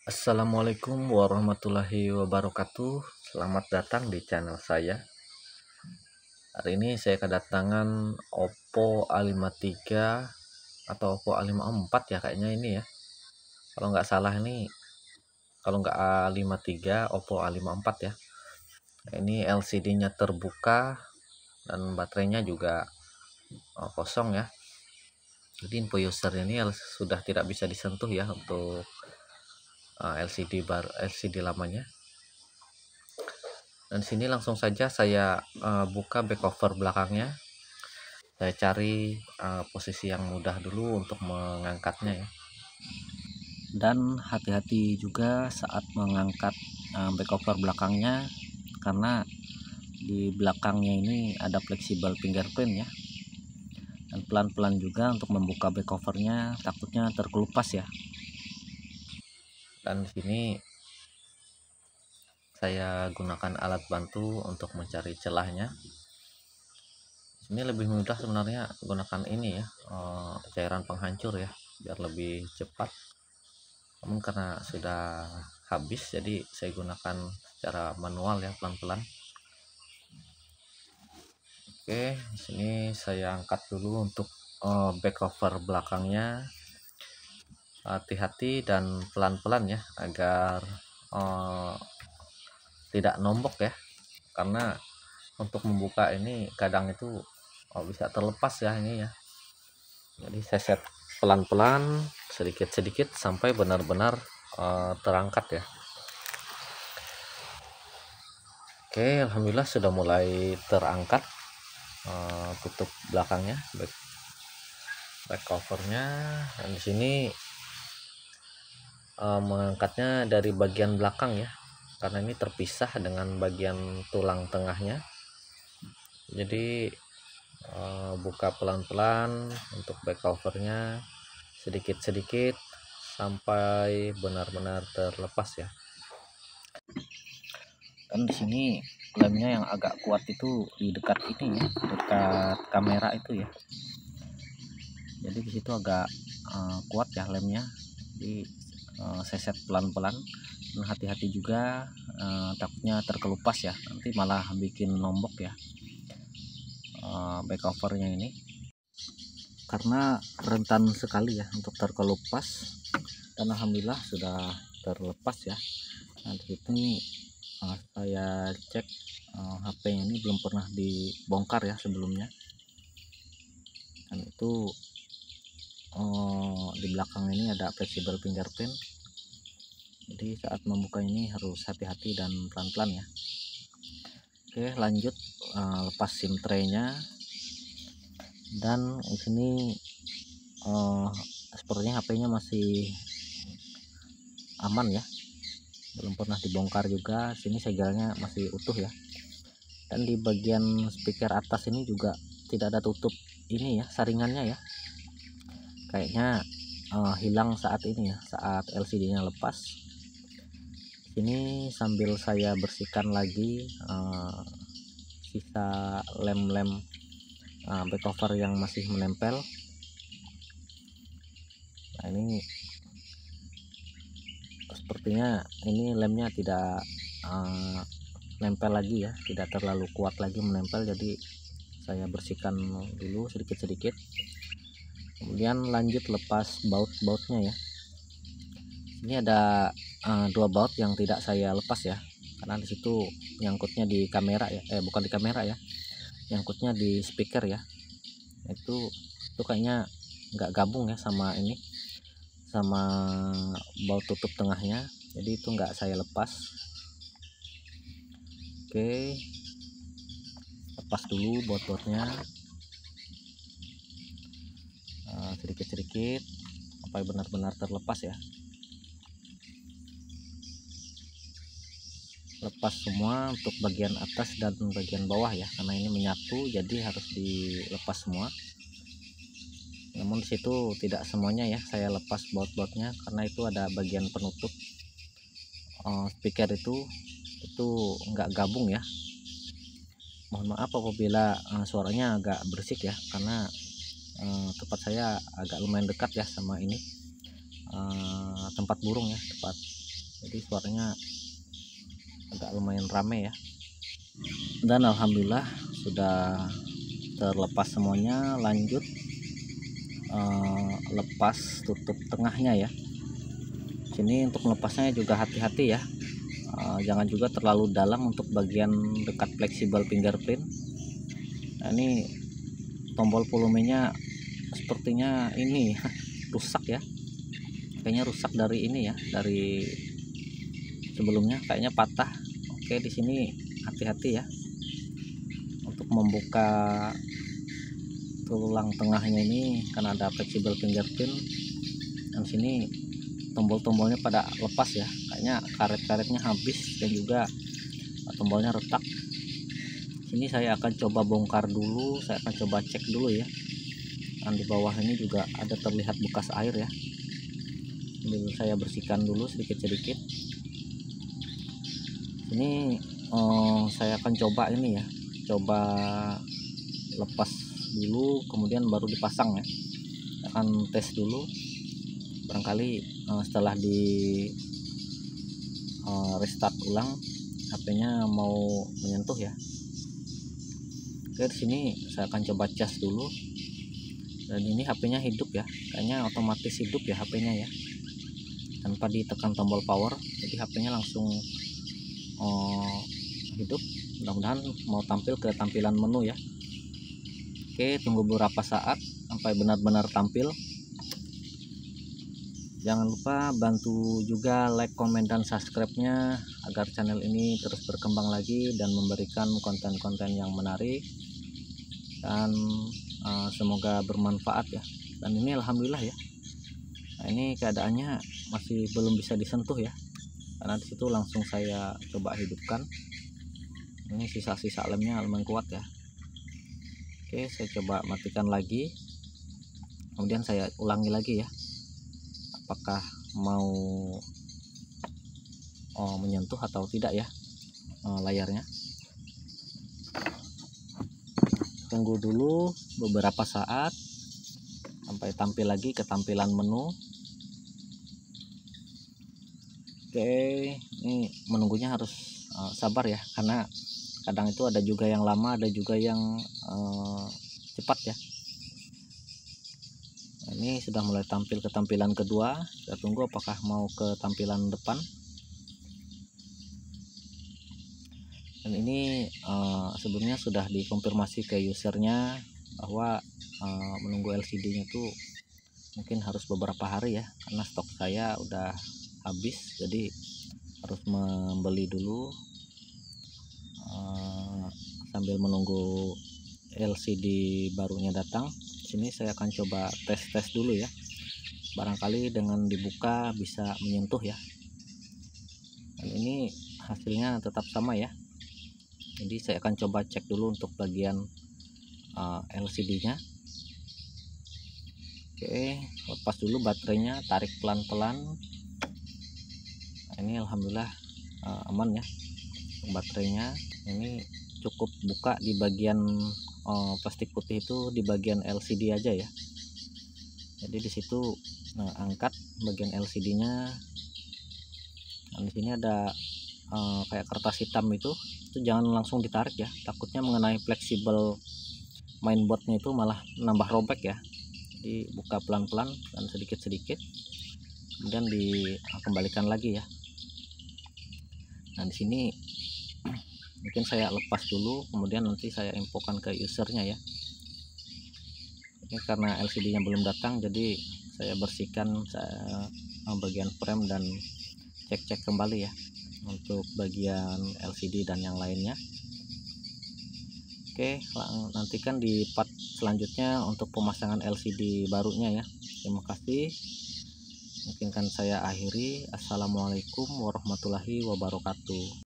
Assalamualaikum warahmatullahi wabarakatuh. Selamat datang di channel saya. Hari ini saya kedatangan Oppo A53 atau Oppo A54 ya kayaknya ini ya. Kalau nggak salah ini, kalau nggak A53, Oppo A54 ya. Ini LCD-nya terbuka dan baterainya juga kosong ya. Jadi info user ini sudah tidak bisa disentuh ya untuk LCD lamanya. Dan sini langsung saja saya buka back cover belakangnya. Saya cari posisi yang mudah dulu untuk mengangkatnya ya. Dan hati-hati juga saat mengangkat back cover belakangnya, karena di belakangnya ini ada fleksibel fingerprint ya. Dan pelan-pelan juga untuk membuka back covernya, takutnya terkelupas ya. Dan di sini saya gunakan alat bantu untuk mencari celahnya. Ini lebih mudah sebenarnya gunakan ini ya, cairan penghancur ya, biar lebih cepat. Namun karena sudah habis, jadi saya gunakan secara manual ya, pelan-pelan. Oke, di sini saya angkat dulu untuk back cover belakangnya. Hati-hati dan pelan-pelan ya, agar tidak nombok ya, karena untuk membuka ini kadang itu bisa terlepas ya ini ya. Jadi saya set pelan-pelan, sedikit-sedikit sampai benar-benar terangkat ya. Oke, alhamdulillah sudah mulai terangkat. Tutup belakangnya, back covernya. Dan di sini mengangkatnya dari bagian belakang ya, karena ini terpisah dengan bagian tulang tengahnya. Jadi buka pelan-pelan untuk back covernya, sedikit-sedikit sampai benar-benar terlepas ya. Dan di sini lemnya yang agak kuat itu di dekat ini ya, dekat kamera itu ya. Jadi di situ agak kuat ya lemnya. Jadi saya set pelan-pelan, dan hati-hati juga, takutnya terkelupas ya, nanti malah bikin nombok ya back covernya ini, karena rentan sekali ya untuk terkelupas. Dan alhamdulillah sudah terlepas ya. Nah di sini saya cek HP ini belum pernah dibongkar ya sebelumnya, dan itu di belakang ini ada fleksibel fingerprint. Jadi saat membuka ini harus hati-hati dan pelan-pelan ya. Oke, lanjut lepas SIM tray-nya. Dan di sini sepertinya HP-nya masih aman ya, belum pernah dibongkar juga. Sini segelnya masih utuh ya. Dan di bagian speaker atas ini juga tidak ada tutup ini ya, saringannya ya. Kayaknya hilang saat ini ya, saat LCD-nya lepas. Ini sambil saya bersihkan lagi sisa lem-lem back cover yang masih menempel. Nah ini sepertinya ini lemnya tidak nempel lagi ya, tidak terlalu kuat lagi menempel. Jadi saya bersihkan dulu sedikit-sedikit, kemudian lanjut lepas baut-bautnya ya. Ini ada dua baut yang tidak saya lepas ya, karena disitu nyangkutnya di kamera ya, bukan di kamera ya, nyangkutnya di speaker ya. Itu kayaknya nggak gabung ya sama ini, sama baut tutup tengahnya, jadi itu nggak saya lepas. Oke, lepas dulu baut-bautnya sedikit-sedikit sampai benar-benar terlepas ya. Lepas semua untuk bagian atas dan bagian bawah ya, karena ini menyatu jadi harus dilepas semua. Namun disitu tidak semuanya ya saya lepas baut-bautnya, karena itu ada bagian penutup speaker itu nggak gabung ya. Mohon maaf apabila suaranya agak berisik ya, karena tempat saya agak lumayan dekat ya sama ini tempat burung ya, tempat jadi suaranya agak lumayan rame ya. Dan alhamdulillah sudah terlepas semuanya. Lanjut lepas tutup tengahnya ya. Sini untuk melepasnya juga hati-hati ya, jangan juga terlalu dalam untuk bagian dekat fleksibel fingerprint. Nah, ini tombol volumenya sepertinya ini rusak ya, kayaknya rusak dari ini ya, dari sebelumnya kayaknya patah. Oke, di sini hati-hati ya untuk membuka tulang tengahnya ini karena ada fleksibel fingerprint. Dan sini tombol-tombolnya pada lepas ya, kayaknya karet-karetnya habis dan juga tombolnya retak. Sini saya akan coba bongkar dulu, saya akan coba cek dulu ya. Dan di bawah ini juga ada terlihat bekas air ya, sambil saya bersihkan dulu sedikit-sedikit. Ini saya akan coba ini ya, coba lepas dulu kemudian baru dipasang ya. Saya akan tes dulu, barangkali setelah di restart ulang HP-nya mau menyentuh ya. Oke, di sini saya akan coba cas dulu. Dan ini HP-nya hidup ya, kayaknya otomatis hidup ya HP-nya ya, tanpa ditekan tombol power. Jadi HP-nya langsung hidup. Mudah-mudahan mau tampil ke tampilan menu ya. Oke, tunggu beberapa saat sampai benar-benar tampil. Jangan lupa bantu juga like, komen, dan subscribe-nya agar channel ini terus berkembang lagi dan memberikan konten-konten yang menarik dan semoga bermanfaat ya. Dan ini alhamdulillah ya. Nah, ini keadaannya masih belum bisa disentuh ya, karena disitu langsung saya coba hidupkan. Ini sisa-sisa lemnya lumayan kuat ya. Oke, saya coba matikan lagi, kemudian saya ulangi lagi ya, apakah mau menyentuh atau tidak ya layarnya. Tunggu dulu beberapa saat sampai tampil lagi ke tampilan menu. Oke, ini menunggunya harus sabar ya, karena kadang itu ada juga yang lama, ada juga yang cepat ya. Nah, ini sudah mulai tampil ke tampilan kedua. Kita tunggu apakah mau ke tampilan depan. Dan ini sebelumnya sudah dikonfirmasi ke usernya bahwa menunggu LCD-nya itu mungkin harus beberapa hari ya, karena stok saya udah habis, jadi harus membeli dulu sambil menunggu LCD barunya datang. Sini saya akan coba tes dulu ya, barangkali dengan dibuka bisa menyentuh ya. Dan ini hasilnya tetap sama ya, jadi saya akan coba cek dulu untuk bagian LCD-nya. Oke, lepas dulu baterainya, tarik pelan-pelan. Nah, ini alhamdulillah aman ya untuk baterainya. Ini cukup buka di bagian plastik putih itu, di bagian LCD aja ya. Jadi di situ angkat bagian LCD-nya. Nah, di sini ada kayak kertas hitam itu jangan langsung ditarik ya, takutnya mengenai fleksibel mainboardnya itu malah nambah robek ya. Jadi buka pelan-pelan dan sedikit-sedikit, kemudian dikembalikan lagi ya. Nah, di sini mungkin saya lepas dulu, kemudian nanti saya infokan ke usernya ya. Ini karena LCD-nya belum datang, jadi saya bersihkan bagian frame dan cek-cek kembali ya untuk bagian LCD dan yang lainnya. Oke, nantikan di part selanjutnya untuk pemasangan LCD barunya ya. Terima kasih. Mungkin kan saya akhiri. Assalamualaikum warahmatullahi wabarakatuh.